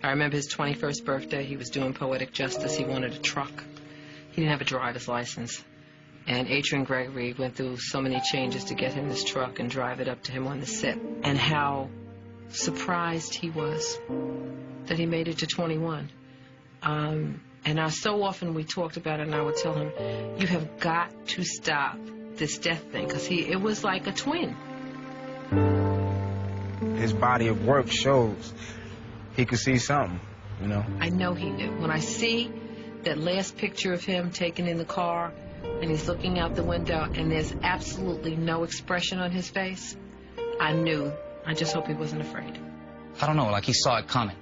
I remember his 21st birthday. He was doing poetic justice. He wanted a truck. He didn't have a driver's license. And Adrian Gregory went through so many changes to get him this truck and drive it up to him on the set. And how surprised he was that he made it to 21. And so often we talked about it, and I would tell him, you have got to stop this death thing, because it was like a twin. His body of work shows he could see something, you know. I know he knew. When I see that last picture of him taken in the car, and he's looking out the window, and there's absolutely no expression on his face, I knew. I just hope he wasn't afraid. I don't know, like he saw it coming.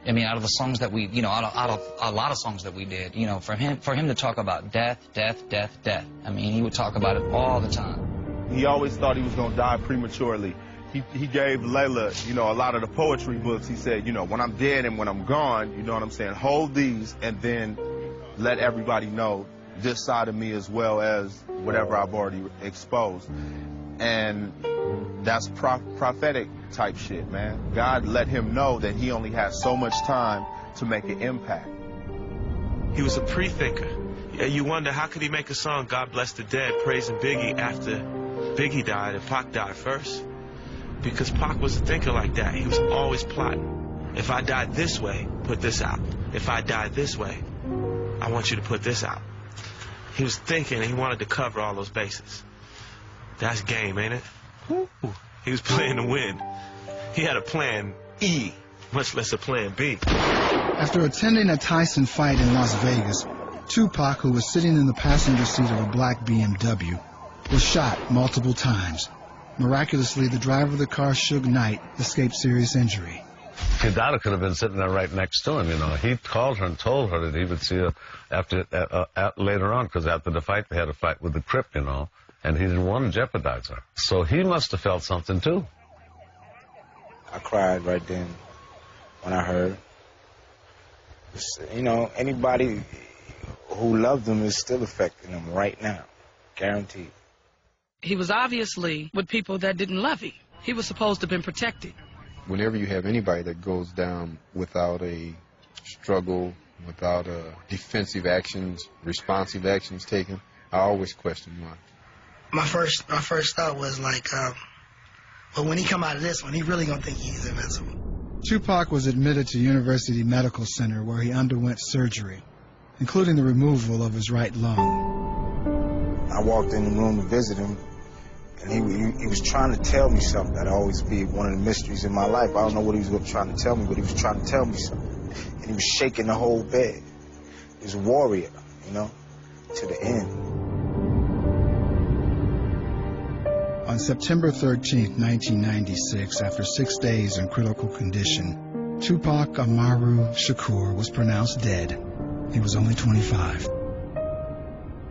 I mean, out of the songs that we, you know, out of a lot of songs that we did, you know, for him to talk about death, death, death, death. I mean, he would talk about it all the time. He always thought he was going to die prematurely. He gave Layla, you know, a lot of the poetry books. He said, you know, when I'm dead and when I'm gone, you know what I'm saying, hold these and then let everybody know this side of me as well as whatever I've already exposed. And that's prophetic type shit, man. God let him know that he only has so much time to make an impact. He was a pre-thinker. Yeah, you wonder, how could he make a song, God Bless the Dead, praising Biggie after Biggie died and Pac died first? Because Pac was a thinker like that. He was always plotting. If I died this way, put this out. If I died this way, I want you to put this out. He was thinking, and he wanted to cover all those bases. That's game, ain't it? Ooh. He was playing to win. He had a plan E, much less a plan B. After attending a Tyson fight in Las Vegas, Tupac, who was sitting in the passenger seat of a black BMW, was shot multiple times. Miraculously, the driver of the car, Suge Knight, escaped serious injury. His daughter could have been sitting there right next to him, you know. He called her and told her that he would see her later on, because after the fight, they had a fight with the Crip, you know, and he didn't want to jeopardize her. So he must have felt something, too. I cried right then when I heard. You know, anybody who loved him is still affecting him right now, guaranteed. He was obviously with people that didn't love him. He was supposed to have been protected. Whenever you have anybody that goes down without a struggle, without defensive actions, responsive actions taken, I always question why. My first thought was like, but when he come out of this one, he really gonna think he's invincible. Tupac was admitted to University Medical Center where he underwent surgery, including the removal of his right lung. I walked in the room to visit him, and he was trying to tell me something. That'd always be one of the mysteries in my life. I don't know what he was trying to tell me, but he was trying to tell me something. And he was shaking the whole bed. He was a warrior, you know, to the end. On September 13, 1996, after 6 days in critical condition, Tupac Amaru Shakur was pronounced dead. He was only 25.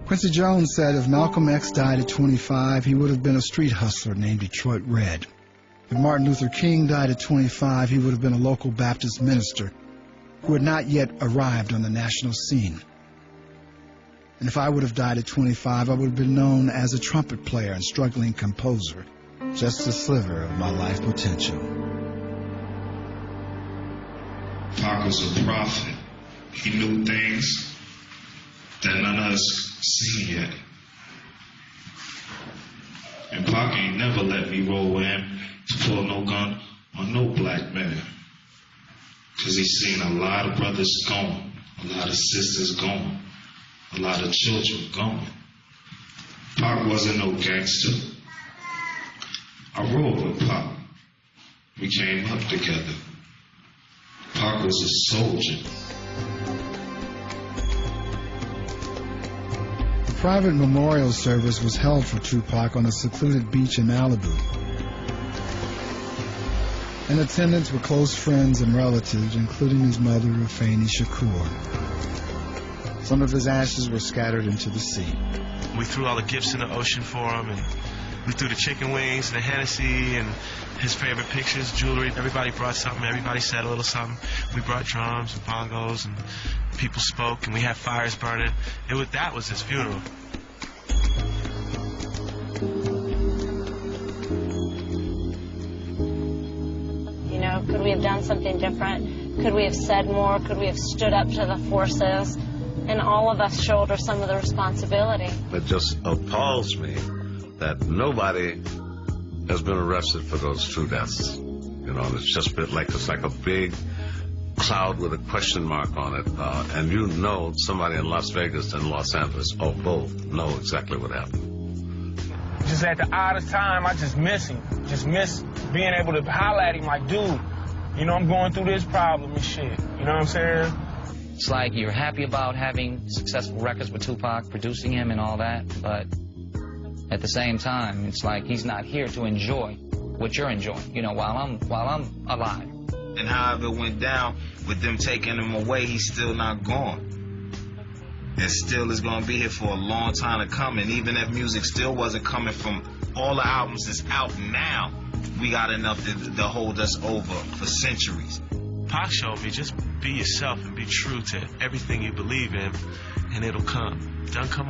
Quincy Jones said if Malcolm X died at 25, he would have been a street hustler named Detroit Red. If Martin Luther King died at 25, he would have been a local Baptist minister who had not yet arrived on the national scene. And if I would have died at 25, I would have been known as a trumpet player and struggling composer, just a sliver of my life potential. Pac was a prophet. He knew things that none of us seen yet. And Pac ain't never let me roll with him to pull no gun on no black man. Cause he's seen a lot of brothers gone, a lot of sisters gone, a lot of children gone. Pac wasn't no gangster. I rolled with Pac. We came up together. Pac was a soldier. A private memorial service was held for Tupac on a secluded beach in Malibu. In attendance were close friends and relatives, including his mother, Afeni Shakur. Some of his ashes were scattered into the sea. We threw all the gifts in the ocean for him, and we threw the chicken wings and the Hennessy and his favorite pictures, jewelry. Everybody brought something. Everybody said a little something. We brought drums and bongos, and people spoke, and we had fires burning. That was his funeral. You know, different? Could we have done something different? Could we have said more? Could we have stood up to the forces? And all of us shoulder some of the responsibility. It just appalls me that nobody has been arrested for those two deaths. You know, it's just been like, it's like a big cloud with a question mark on it. And you know somebody in Las Vegas and Los Angeles, or both, know exactly what happened. Just at the oddest time, I just miss him. Just miss being able to holler at him like, dude, you know, I'm going through this problem and shit. You know what I'm saying? It's like you're happy about having successful records with Tupac, producing him and all that, but at the same time, it's like he's not here to enjoy what you're enjoying, you know, while I'm alive. And however it went down, with them taking him away, he's still not gone. And still is going to be here for a long time to come. And even if music still wasn't coming from all the albums that's out now, we got enough to hold us over for centuries. Pac showed me just be yourself and be true to everything you believe in, and it'll come. Don't come